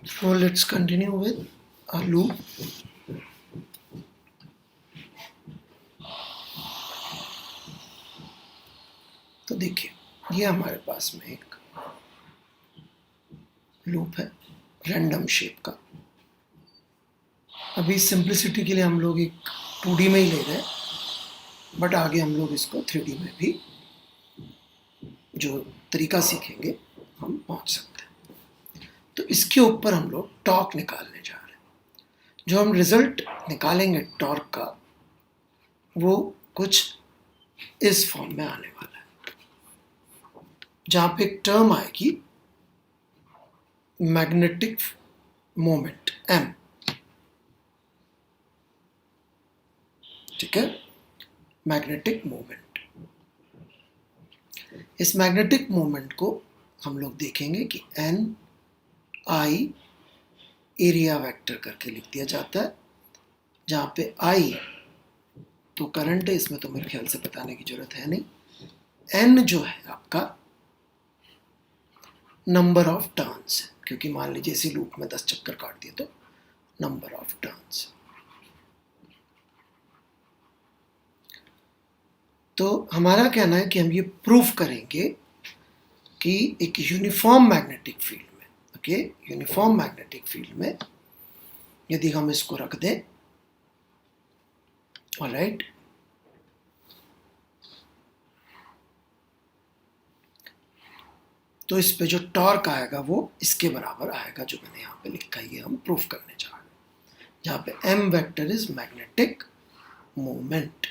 So let's continue with a loop. तो देखिए ये हमारे पास में एक लूप है रैंडम शेप का। अभी सिंप्लिसिटी के लिए हम लोग एक 2D में ही ले रहे हैं, बट आगे हम लोग इसको 3D में भी जो तरीका सीखेंगे हम पहुंच सकते हैं। तो इसके ऊपर हम लोग टॉर्क निकालने जा रहे हैं। जो हम रिजल्ट निकालेंगे टॉर्क का वो कुछ इस फॉर्म में आने वाला है, जहां पे एक टर्म आएगी मैग्नेटिक मोमेंट m, ठीक है, मैग्नेटिक मोमेंट। इस मैग्नेटिक मोमेंट को हम लोग देखेंगे कि n I एरिया वेक्टर करके लिख दिया जाता है, जहां पे I तो करंट है, इसमें तो मेरे ख्याल से बताने की जरूरत है नहीं। n जो है आपका नंबर ऑफ टर्न्स है, क्योंकि मान लीजिए इसी लूप में 10 चक्कर काट दिए तो नंबर ऑफ टर्न्स। तो हमारा कहना है कि हम ये प्रूफ करेंगे कि एक यूनिफॉर्म मैग्नेटिक फील्ड में, ओके, यूनिफॉर्म मैग्नेटिक फील्ड में यदि हम इसको रख दें, ऑलराइट, तो इस पे जो टॉर्क आएगा वो इसके बराबर आएगा, जो मैंने यहाँ पे लिखा है, ये हम प्रूफ करने जा रहे हैं, जहाँ पे m vector is magnetic moment.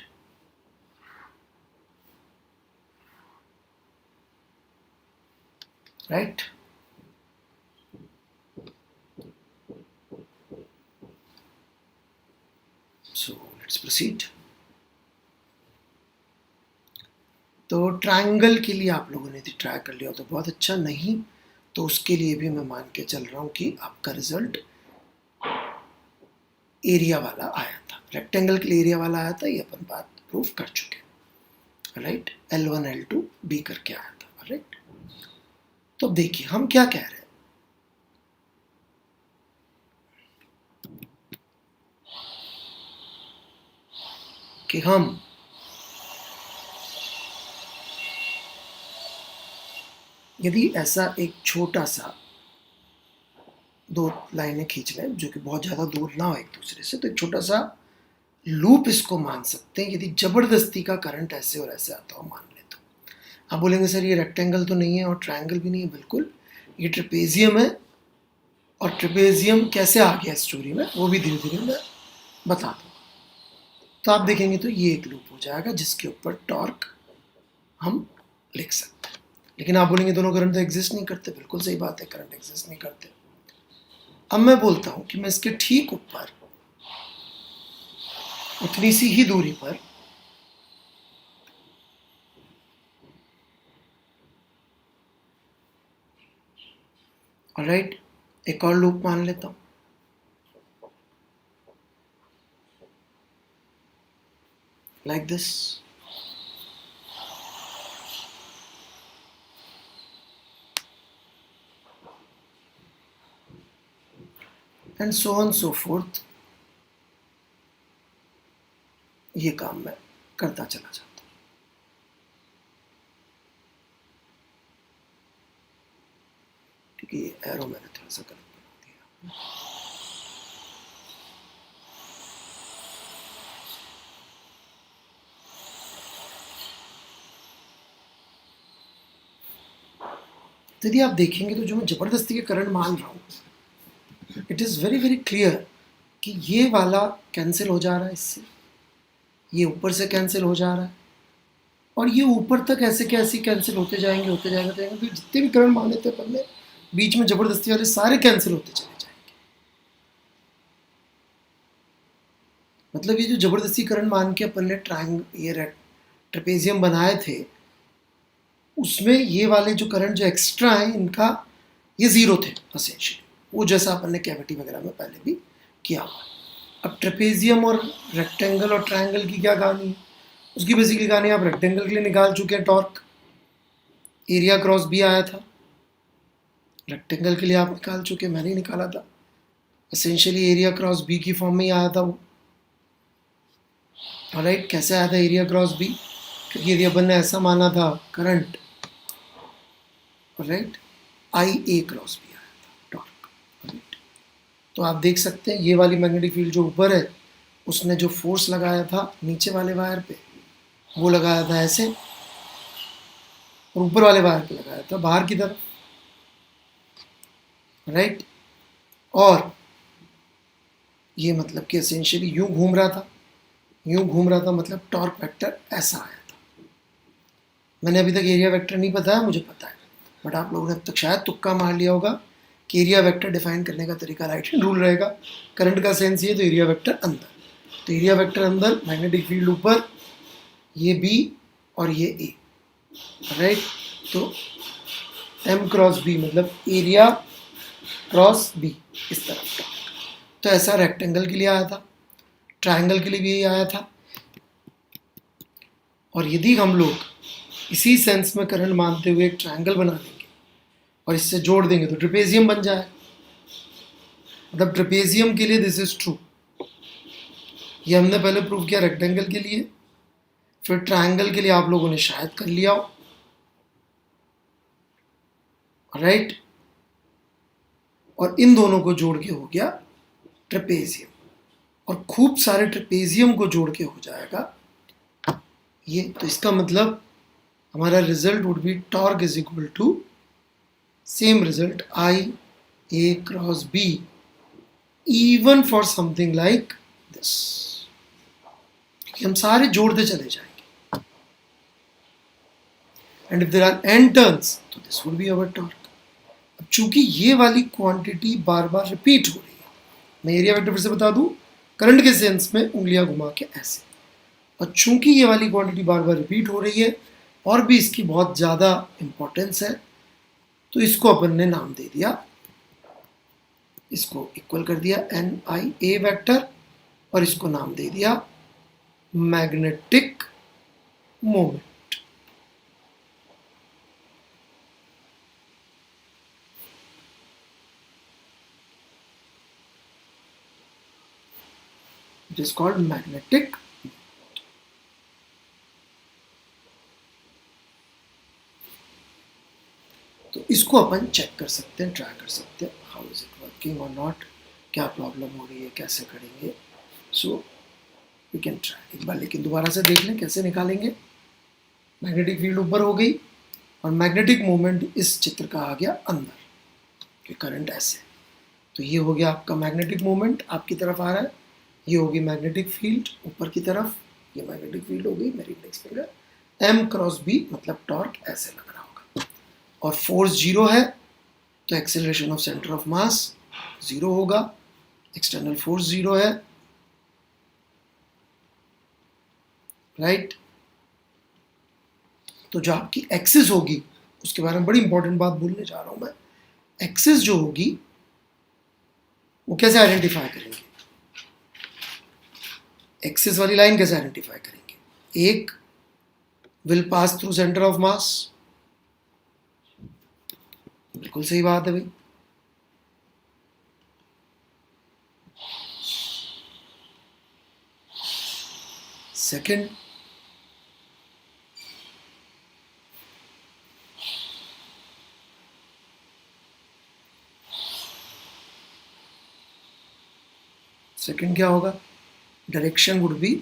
Right, so let's proceed। तो ट्रायंगल के लिए आप लोगों ने यदि ट्राई कर लिया तो बहुत अच्छा, नहीं तो उसके लिए भी मैं मान के चल रहा हूँ कि आपका रिजल्ट एरिया वाला आया था, रेक्टेंगल के लिए एरिया वाला आया था, ये अपन बात प्रूफ कर चुके। राइट, L1 L2 B करके आया था। राइट, तो देखिए हम क्या कह रहे हैं कि हम यदि ऐसा एक छोटा सा दो लाइनें खींच लें जो कि बहुत ज़्यादा दूर ना हो एक दूसरे से, तो एक छोटा सा लूप इसको मान सकते हैं। यदि जबरदस्ती का करंट ऐसे और ऐसे आता हो मान ले तो आप बोलेंगे सर ये रेक्टेंगल तो नहीं है और ट्रायंगल भी नहीं है। बिल्कुल, ये ट्रेपेजियम है, और ट्रेपेजियम कैसे आ गया स्टोरी में वो भी धीरे धीरे मैं बता दूँ। तो आप देखेंगे तो ये एक लूप हो जाएगा जिसके ऊपर टॉर्क हम लिख सकते हैं। लेकिन आप बोलेंगे दोनों करंट तो एग्जिस्ट नहीं करते। बिल्कुल सही बात है, करंट एग्जिस्ट नहीं करते। अब मैं बोलता हूं कि मैं इसके ठीक ऊपर उतनी सी ही दूरी पर ऑलराइट एक और लूप मान लेता हूं। Like this, and so on so fourth. ये काम मैं करता चला जाता हूं, क्योंकि ये एरो मैंने थोड़ा सा गलत बना दिया। तो यदि आप देखेंगे तो जो मैं जबरदस्ती के करंट मान रहा हूं, it is very very clear कि ये वाला कैंसिल हो जा रहा है इससे, ये ऊपर से कैंसिल हो जा रहा है, और ये ऊपर तक ऐसे कैसे कैंसिल होते जाएंगे होते जाएंगे होते जाएंगे। तो जितने भी करंट माने थे अपन ने बीच में जबरदस्ती वाले सारे कैंसिल होते चले जाएंगे। मतलब ये जो जबरदस्ती करंट मान के अपन ने ट्रेपेजियम बनाए थे, उसमें ये वाले जो करंट जो एक्स्ट्रा हैं इनका ये जीरो थे एसेंशियली, वो जैसा अपन ने कैविटी वगैरह में पहले भी किया हुआ। अब ट्रेपेजियम और रेक्टेंगल और ट्रायंगल की क्या कहानी है? उसकी बेसिकली कहानी आप रेक्टेंगल के लिए निकाल चुके हैं, टॉर्क एरिया क्रॉस बी आया था, रेक्टेंगल के लिए आप निकाल चुके, मैंने ही निकाला था। एसेंशियली एरिया क्रॉस बी की फॉर्म में ही आया था वो। ऑलराइट, कैसे आया था एरिया क्रॉस बी? क्योंकि यदि अपन ने ऐसा माना था current, alright, I A cross B आया था टॉर्क। ऑलराइट, तो आप देख सकते हैं ये वाली मैग्नेटिक फील्ड जो ऊपर है, उसने जो फोर्स लगाया था नीचे वाले वायर पे, वो लगाया था ऐसे, और ऊपर वाले वायर पे लगाया था बाहर की तरफ। राइट, और ये मतलब कि एसेंशियली यूं घूम रहा था, यूं घूम रहा था, मतलब टॉर्क वेक्टर ऐसा आया था। मैंने अभी तक एरिया वेक्टर नहीं बताया, मुझे पता है, बट आप लोगों ने अब तक शायद तुक्का मार लिया होगा कि एरिया वेक्टर डिफाइन करने का तरीका राइट हैंड रूल रहेगा। करंट का सेंस ये, तो एरिया वेक्टर अंदर, तो एरिया वेक्टर अंदर, मैग्नेटिक फील्ड ऊपर, ये बी और ये ए। राइट, तो एम क्रॉस बी मतलब एरिया क्रॉस बी इस तरफ। तो ऐसा रेक्टेंगल के लिए आया था, ट्रायंगल के लिए भी यही आया था। और यदि हम लोग इसी सेंस में करंट मानते हुए एक ट्रायंगल बना देंगे और इससे जोड़ देंगे तो ट्रेपेजियम बन जाए। मतलब ट्रेपेजियम के लिए दिस इज ट्रू, ये हमने पहले प्रूव किया रेक्टेंगल के लिए, फिर ट्रायंगल के लिए आप लोगों ने शायद कर लिया हो। राइट, और इन दोनों को जोड़ के हो गया ट्रेपेजियम, और खूब सारे ट्रेपेजियम को जोड़ के हो जाएगा ये। तो इसका मतलब हमारा result would be torque is equal to same result I A cross B even for something like this, क्योंकि हम सारे जोड़ते चले जाएंगे। And if there are n turns तो this would be our torque. अब चूंकि ये वाली क्वांटिटी बार बार रिपीट हो रही है, मैं एरिया वेक्टर फिर से बता दूं, करंट के सेंस में उंगलियां घुमा के ऐसे, और चूंकि ये वाली क्वांटिटी बार बार रिपीट हो रही है और भी इसकी बहुत ज़्यादा इंपॉर्टेंस है, तो इसको अपन ने नाम दे दिया, इसको इक्वल कर दिया एन आई ए वेक्टर, और इसको नाम दे दिया magnetic moment. It is called magnetic. तो इसको अपन चेक कर सकते हैं, ट्राई कर सकते हैं, हाउ इज इट वर्किंग और नॉट, क्या प्रॉब्लम हो रही है, कैसे करेंगे। सो वी कैन ट्राई एक बार, लेकिन दोबारा से देख लें कैसे निकालेंगे। मैग्नेटिक फील्ड ऊपर हो गई और मैग्नेटिक मोमेंट इस चित्र का आ गया अंदर, कि करंट ऐसे, तो ये हो गया आपका मैग्नेटिक मोमेंट आपकी तरफ आ रहा है, ये होगी मैग्नेटिक फील्ड ऊपर की तरफ, ये मैग्नेटिक फील्ड हो गई मेरी index finger, M cross B मतलब टॉर्क ऐसे लग रहा होगा, और फोर्स जीरो है तो acceleration of centre of mass zero होगा, एक्सटर्नल फोर्स जीरो है। राइट, तो जो आपकी एक्सिस होगी, उसके बारे में बड़ी इंपॉर्टेंट बात बोलने जा रहा हूं मैं। एक्सिस जो होगी वो कैसे आइडेंटिफाई करेंगे, एक्सिस वाली लाइन कैसे आइडेंटिफाई करेंगे? एक will pass through centre of मास, बिल्कुल सही बात है भाई। सेकंड, सेकंड क्या होगा? Direction would be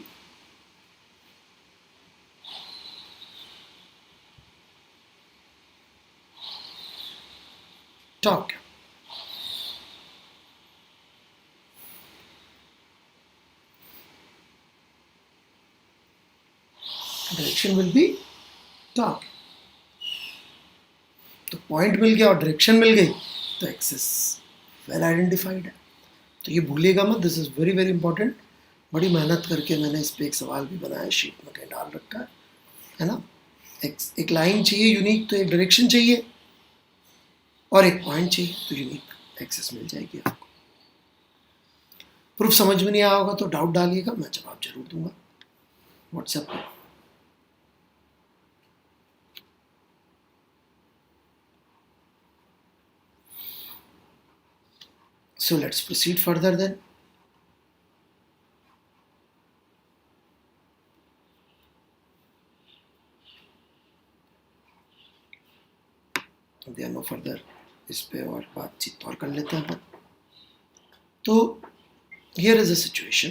torque. Direction will be torque. तो पॉइंट मिल गया और डायरेक्शन मिल गई, तो एक्सिस वेल आइडेंटिफाइड है। तो ये भूलिएगा मत, this is very very important. बड़ी मेहनत करके मैंने इस पर एक सवाल भी बनाया, शीट में कहीं डाल रखा है ना। एक लाइन चाहिए यूनिक, तो एक डायरेक्शन चाहिए, और एक पॉइंट चाहिए, तो यूनिक एक्सेस मिल जाएगी आपको। प्रूफ समझ में नहीं आया होगा तो डाउट डालिएगा, मैं जवाब जरूर दूंगा व्हाट्सएप पर। So let's proceed further then. No further, इस पे और बातचीत और कर लेते हैं अपन। तो हियर इज अ सिचुएशन,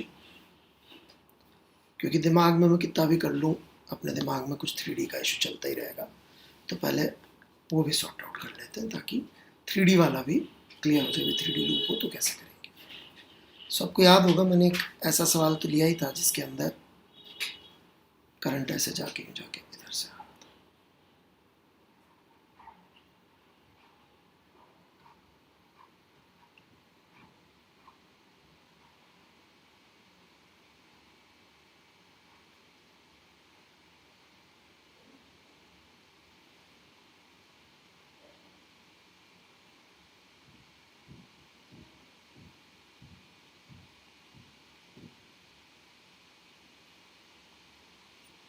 क्योंकि दिमाग में मैं कितना भी कर लूँ, अपने दिमाग में कुछ 3D का इशू चलता ही रहेगा, तो पहले वो भी सॉर्ट आउट कर लेते हैं ताकि 3D वाला भी क्लियर हो जाए। 3D लूप हो तो कैसे करेंगे। सो आपको याद होगा मैंने एक ऐसा सवाल तो लिया ही था जिसके अंदर करंट ऐसे जाके इधर से।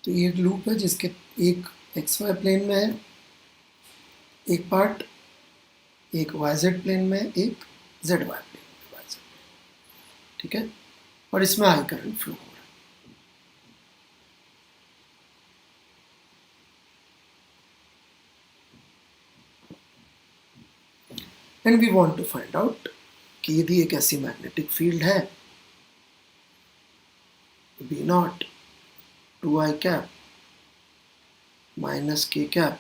तो ये एक लूप है जिसके एक XY प्लेन में है एक पार्ट, एक YZ प्लेन में, एक ZY प्लेन में YZ, ठीक है। और इसमें आई करंट फ्लो हो रहा है। And we want to find out कि यदि एक ऐसी मैग्नेटिक फील्ड है B naught 2I cap minus K cap,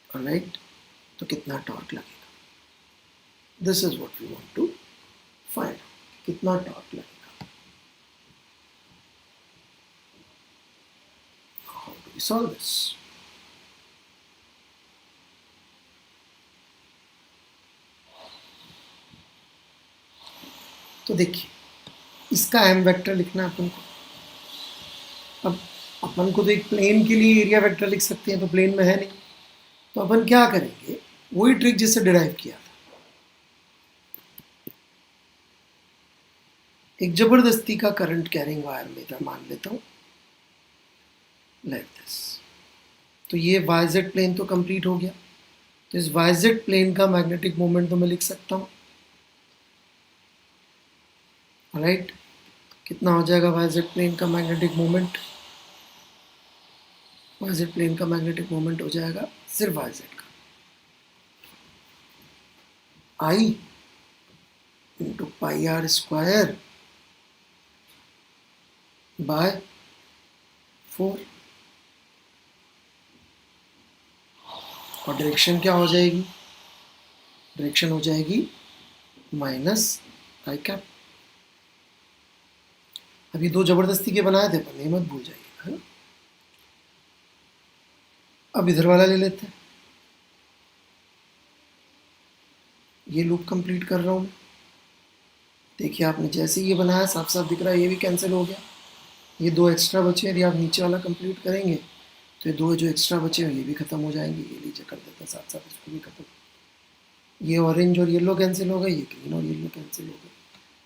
right, तो कितना टॉर्क लगेगा। This is what we want to find, कितना टॉर्क लगेगा। How do we solve this. तो देखिए इसका m वेक्टर लिखना है अपन को। अब अपन को तो एक प्लेन के लिए एरिया वेक्टर लिख सकते हैं, तो प्लेन में है नहीं, तो अपन क्या करेंगे, वही ट्रिक जिससे डिराइव किया था। एक जबरदस्ती का करंट कैरिंग वायर में था, मान लेता हूं लाइक दिस। तो ये YZ प्लेन तो कंप्लीट हो गया, तो इस YZ प्लेन का मैग्नेटिक मोमेंट तो मैं लिख सकता हूं, राइट। कितना हो जाएगा YZ प्लेन का मैग्नेटिक मोमेंट। YZ प्लेन का मैग्नेटिक मोमेंट हो जाएगा सिर्फ YZ का I into pi r square by 4। और डायरेक्शन क्या हो जाएगी, डायरेक्शन हो जाएगी माइनस आई कैप। अभी दो जबरदस्ती के बनाए थे पर, नहीं मत भूल जाइए, है ना। अब इधर वाला ले लेते हैं, ये लूप कंप्लीट कर रहा हूँ। देखिए आपने जैसे ये बनाया साफ साफ दिख रहा है, ये भी कैंसिल हो गया, ये दो एक्स्ट्रा बचे। यदि आप नीचे वाला कंप्लीट करेंगे तो ये दो जो एक्स्ट्रा बचे हैं ये भी खत्म हो जाएंगे। ये लीजिए कर देते हैं साथ साथ इसको भी खत्म। ये ऑरेंज और येलो कैंसिल हो गए, ये ग्रीन और येलो कैंसिल हो गए।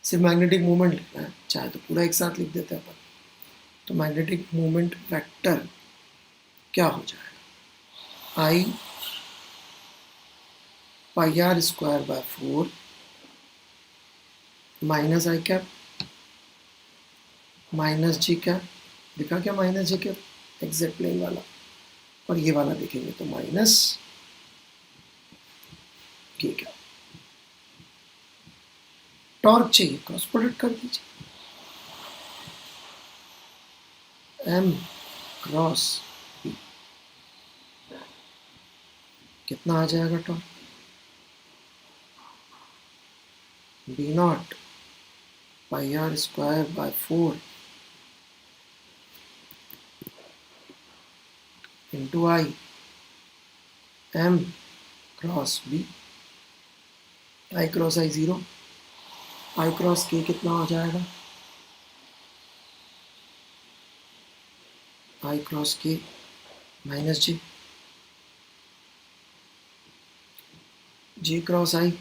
सिर्फ मैग्नेटिक मूवमेंट लिखना है, चाहे तो पूरा एक साथ लिख देते हैं अपन। तो मैग्नेटिक मूवमेंट वेक्टर क्या हो जाएगा, I pi r square by 4 minus I cap minus Z cap. दिखा क्या minus Z cap, exact plane वाला। और ये वाला देखेंगे तो माइनस के कैप। टॉर्क चाहिए, क्रॉस प्रोडक्ट कर दीजिए, M क्रॉस B कितना आ जाएगा torque, B naught pi r square by 4 into I M cross B। I cross I 0, I cross K कितना हो जाएगा, I cross K minus J, J cross I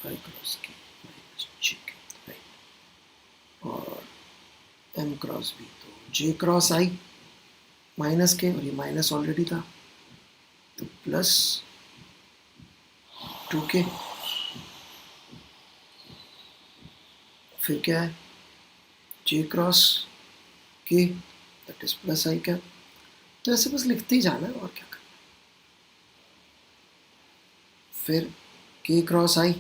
I cross K minus J, right. और M cross B, तो जे cross आई minus के, और ये minus already था, तो प्लस 2k, फिर क्या है जे क्रॉस के that is plus I cap. तो ऐसे बस लिखते ही जाना है और क्या करना। फिर K cross I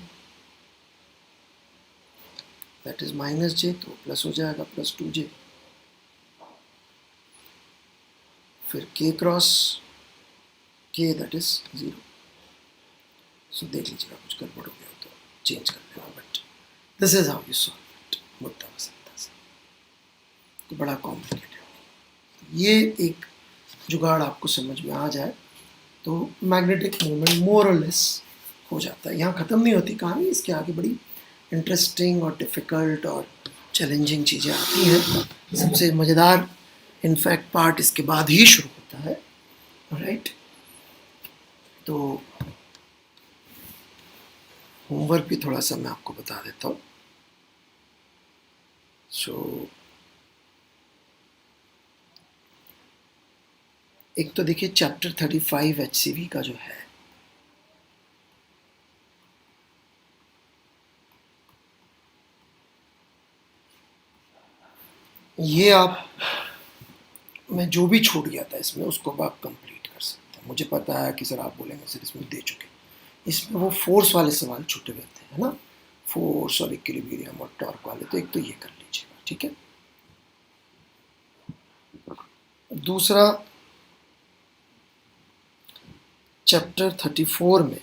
that is minus J, तो प्लस हो जाएगा प्लस 2j। फिर के क्रॉस के दैट इज 0। सो देख लीजिएगा कुछ गड़बड़ हो गया तो चेंज कर लेना, but this is how you solve it. मुद्दा वसंता से तो बड़ा कॉम्प्लिकेटेड। ये एक जुगाड़ आपको समझ में आ जाए तो मैग्नेटिक मोमेंट मोर और लेस हो जाता है। यहाँ ख़त्म नहीं होती कहानी, इसके आगे बड़ी इंटरेस्टिंग और डिफ़िकल्ट और चैलेंजिंग चीज़ें आती हैं। सबसे मज़ेदार इनफैक्ट पार्ट इसके बाद ही शुरू होता है, राइट। तो होमवर्क भी थोड़ा सा मैं आपको बता देता हूँ। सो एक तो देखिए चैप्टर 35 HCV का जो है, ये आप मैं जो भी छूट गया था इसमें उसको आप कंप्लीट कर सकते हैं। मुझे पता है कि सर आप बोलेंगे सर इसमें दे चुके, इसमें वो फोर्स वाले सवाल छूटे रहते हैं ना, फोर्स और इक्विलिब्रियम और टॉर्क वाले, तो एक तो ये कर लीजिएगा, ठीक है। दूसरा चैप्टर 34 में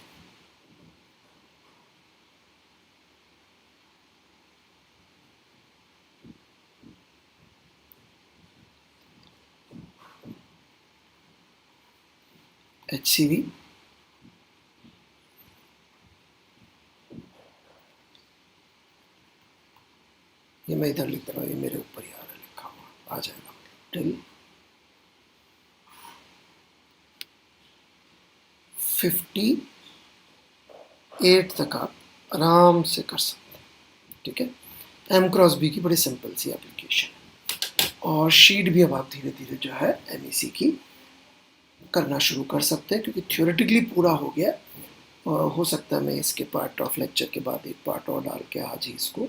HCV, ये मैं इधर लिख रहा हूँ, ये मेरे ऊपर ही आ रहा है लिखा हुआ, आ जाएगा टिल 58 तक आप आराम से कर सकते हैं, ठीक है। एम क्रॉस बी की बड़ी सिंपल सी एप्लीकेशन है, और शीट भी अब आप धीरे धीरे जो है MEC की करना शुरू कर सकते हैं, क्योंकि थ्योरेटिकली पूरा हो गया। हो सकता है मैं इसके पार्ट ऑफ लेक्चर के बाद एक पार्ट और डाल के आज ही इसको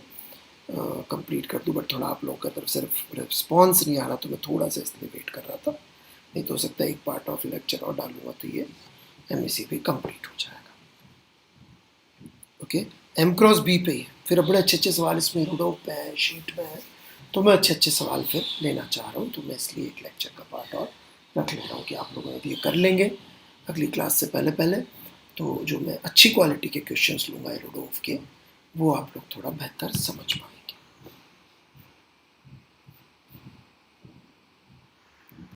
कंप्लीट कर दूं, बट थोड़ा आप लोगों की तरफ से रिस्पॉन्स नहीं आ रहा तो मैं थोड़ा सा इसलिए वेट कर रहा था। नहीं तो हो सकता है एक पार्ट ऑफ लेक्चर और डालूंगा तो ये MEC भी कंप्लीट हो जाएगा। ओके, एम क्रॉस बी पे ही फिर बड़े अच्छे अच्छे सवाल इसमें रूडोफ पे हैं, शीट में है, तो मैं अच्छे अच्छे सवाल फिर लेना चाह रहा हूँ, तो मैं इसलिए एक लेक्चर का पार्ट और रख ले रहा हूँ कि आप लोग ये कर लेंगे अगली क्लास से पहले पहले। तो जो मैं अच्छी क्वालिटी के क्वेश्चंस लूँगा रूडोफ के, वो आप लोग थोड़ा बेहतर समझ पाएंगे।